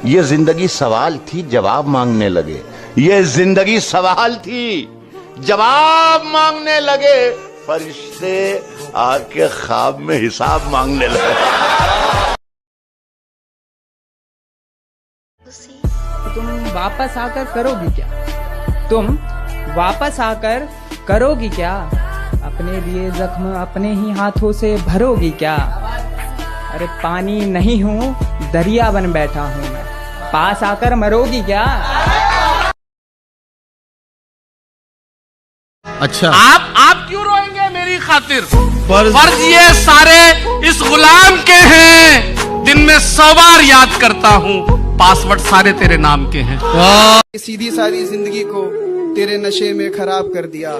ये जिंदगी सवाल थी, जवाब मांगने लगे। ये जिंदगी सवाल थी, जवाब मांगने लगे। फरिश्ते आके ख्वाब में हिसाब मांगने लगे। तुम वापस आकर करोगी क्या? तुम वापस आकर करोगी क्या? अपने दिए जख्म अपने ही हाथों से भरोगी क्या? अरे पानी नहीं हूँ, दरिया बन बैठा हूँ मैं, पास आकर मरोगी क्या? अच्छा, आप क्यों रोएंगे मेरी खातिर? फर्ज ये सारे इस गुलाम के हैं, दिन में 100 बार याद करता हूँ, पासवर्ड सारे तेरे नाम के हैं। सीधी सारी जिंदगी को तेरे नशे में खराब कर दिया।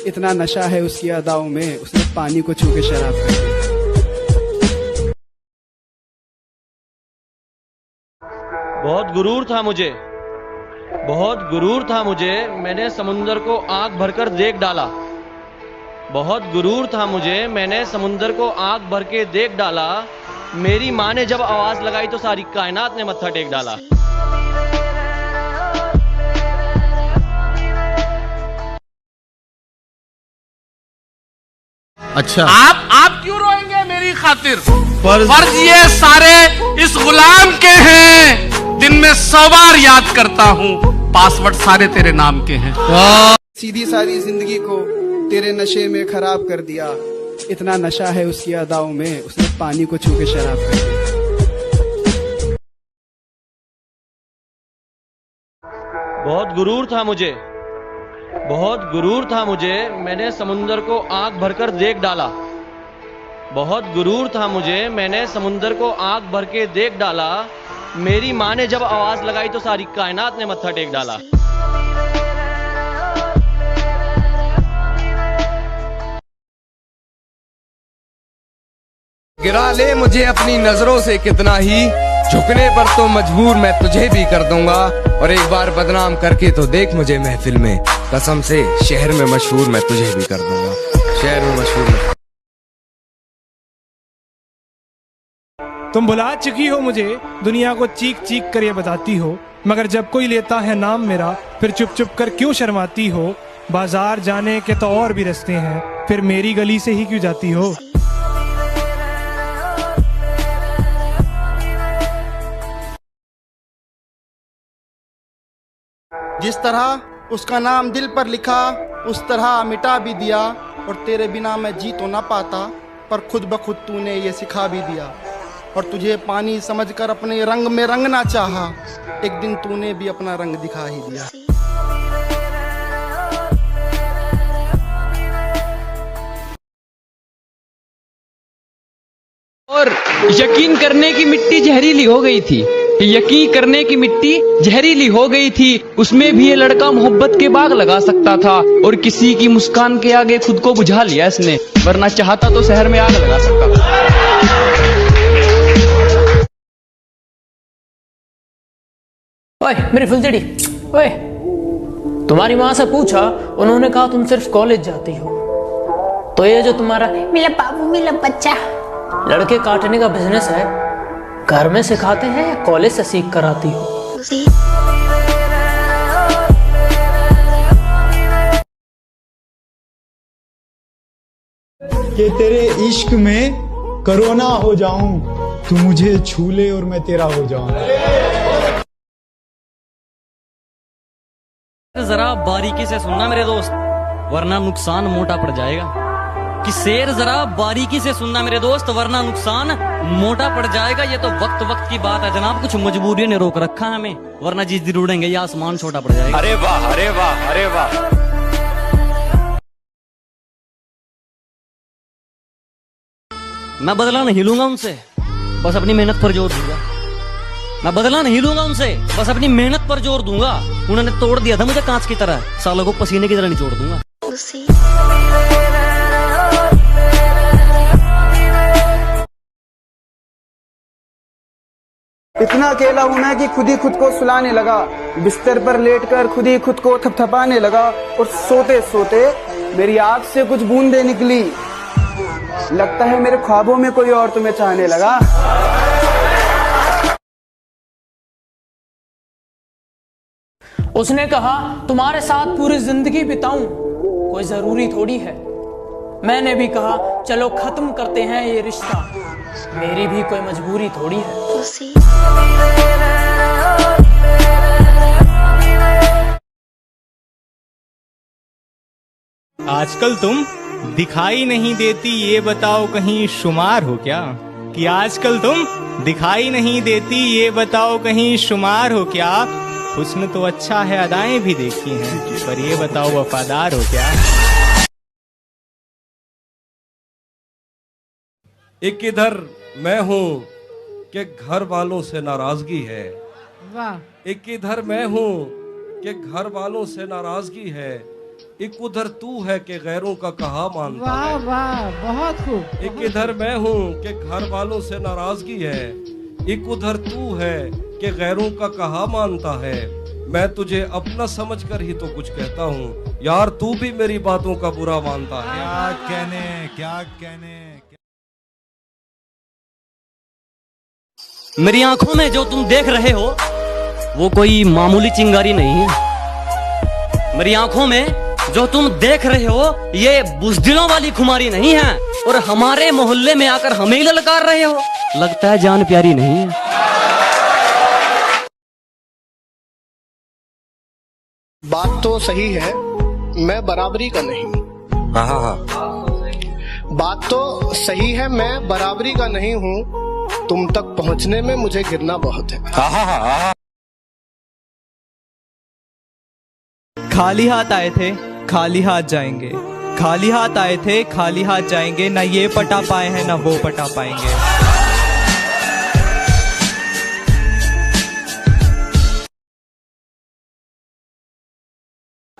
इतना नशा है उसकी अदाओं में, उसने पानी को छू के शराब कर दिया। बहुत गुरूर था मुझे, बहुत गुरूर था मुझे, मैंने समुंदर को आंख भरकर देख डाला। बहुत गुरूर था मुझे, मैंने समुंदर को आंख भर के देख डाला। मेरी माँ ने जब आवाज लगाई तो सारी कायनात ने मत्था टेक डाला। अच्छा, आप क्यों रोएंगे मेरी खातिर? फर्ज ये सारे इस गुलाम के हैं, दिन में 100 बार याद करता हूँ, पासवर्ड सारे तेरे नाम के हैं। सीधी सारी जिंदगी को तेरे नशे में खराब कर दिया। इतना नशा है उसकी अदाओं में, उसने पानी को छू के शराब कर दिया। बहुत गुरूर था मुझे, बहुत गुरूर था मुझे, मैंने समुंदर को आंख भरकर देख डाला। बहुत गुरूर था मुझे, मैंने समुंदर को आंख भर के देख डाला। मेरी माँ ने जब आवाज लगाई तो सारी कायनात ने मत्था टेक डाला। गिरा ले मुझे अपनी नजरों से कितना ही, झुकने पर तो मजबूर मैं तुझे भी कर दूंगा। और एक बार बदनाम करके तो देख मुझे महफिल में, कसम से शहर में मशहूर मैं तुझे भी कर दूंगा। शहर में मशहूर मैं। तुम भुला चुकी हो मुझे, दुनिया को चीख चीख कर ये बताती हो, मगर जब कोई लेता है नाम मेरा फिर चुप चुप कर क्यों शर्माती हो? बाजार जाने के तो और भी रास्ते हैं, फिर मेरी गली से ही क्यों जाती हो? जिस तरह उसका नाम दिल पर लिखा, उस तरह मिटा भी दिया। और तेरे बिना मैं जी तो ना पाता, पर खुद ब खुद तूने ये सिखा भी दिया। और तुझे पानी समझकर अपने रंग में रंगना चाहा, एक दिन तूने भी अपना रंग दिखा ही दिया। और यकीन करने की मिट्टी जहरीली हो गई थी, यकीन करने की मिट्टी जहरीली हो गई थी। उसमें भी ये लड़का मोहब्बत के बाग लगा सकता था, और किसी की मुस्कान के आगे खुद को बुझा लिया इसने, वरना चाहता तो शहर में आग लगा सकता था। ओए मेरी फुलझड़ी, ओए तुम्हारी माँ से पूछा, उन्होंने कहा तुम सिर्फ कॉलेज जाती हो, तो ये जो तुम्हारा मिला बाबू मिला बच्चा लड़के काटने का बिजनेस है, घर में सिखाते हैं या कॉलेज से सीख कर आती हो? कि तेरे इश्क में कोरोना हो जाऊं, तू मुझे छू ले और मैं तेरा हो जाऊं। जरा बारीकी से सुनना मेरे दोस्त, वरना नुकसान मोटा पड़ जाएगा। कि शेर जरा बारीकी से सुनना मेरे दोस्त, वरना नुकसान मोटा पड़ जाएगा। ये तो वक्त वक्त की बात है जनाब, कुछ मजबूरियों ने रोक रखा है हमें, वरना जिस दिन उड़ेंगे ये आसमान छोटा पड़ जाएगा। अरे वाह, अरे वाह, अरे वाह। मैं बदला नहीं लूंगा उनसे, बस अपनी मेहनत पर जोर दूंगा। मैं बदला नहीं लूंगा उनसे, बस अपनी मेहनत पर जोर दूंगा। उन्होंने तोड़ दिया था मुझे कांच की तरह, सालों को पसीने की तरह निचोड़ दूंगा। इतना अकेला हूं मैं कि खुद ही खुद को सुलाने लगा, बिस्तर पर लेटकर खुद ही खुद को थपथपाने लगा। और सोते सोते मेरी आंख से कुछ बूंदें निकली, लगता है मेरे ख्वाबों में कोई और तुम्हें चाहने लगा। उसने कहा तुम्हारे साथ पूरी जिंदगी बिताऊं कोई जरूरी थोड़ी है। मैंने भी कहा चलो खत्म करते हैं ये रिश्ता, मेरी भी कोई मजबूरी थोड़ी है। आजकल तुम दिखाई नहीं देती, ये बताओ कहीं शुमार हो क्या? कि आजकल तुम दिखाई नहीं देती, ये बताओ कहीं शुमार हो क्या? हुस्न तो अच्छा है, अदाएं भी देखी हैं, पर ये बताओ वफादार हो क्या? एक इधर मैं हूँ कि घर वालों से नाराजगी है, वाह। एक इधर मैं हूँ कि घर वालों से नाराजगी है, एक उधर तू है कि गैरों का कहा मानता है। वाह वाह, बहुत खूब। एक इधर मैं हूँ कि घर वालों से नाराजगी है, एक उधर तू है कि गैरों का कहा मानता है। मैं तुझे अपना समझकर ही तो कुछ कहता हूँ, यार तू भी मेरी बातों का बुरा मानता है। क्या कहने मेरी आंखों में जो तुम देख रहे हो वो कोई मामूली चिंगारी नहीं है। मेरी आंखों में जो तुम देख रहे हो ये बुज़दिलों वाली खुमारी नहीं है, और हमारे मोहल्ले में आकर हमें ही ललकार रहे हो, लगता है जान प्यारी नहीं है। बात तो सही है, मैं बराबरी का नहीं। बात तो सही है, मैं बराबरी का नहीं हूँ, तुम तक पहुँचने में मुझे गिरना बहुत है। खाली हाथ आए थे खाली हाथ जाएंगे, खाली हाथ आए थे खाली हाथ जाएंगे, ना ये पटा पाए हैं ना वो पटा पाएंगे।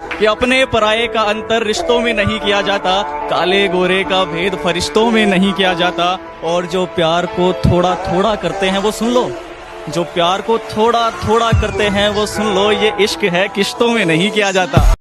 कि अपने पराये का अंतर रिश्तों में नहीं किया जाता, काले गोरे का भेद फरिश्तों में नहीं किया जाता, और जो प्यार को थोड़ा थोड़ा करते हैं वो सुन लो, जो प्यार को थोड़ा थोड़ा करते हैं वो सुन लो, ये इश्क है किश्तों में नहीं किया जाता।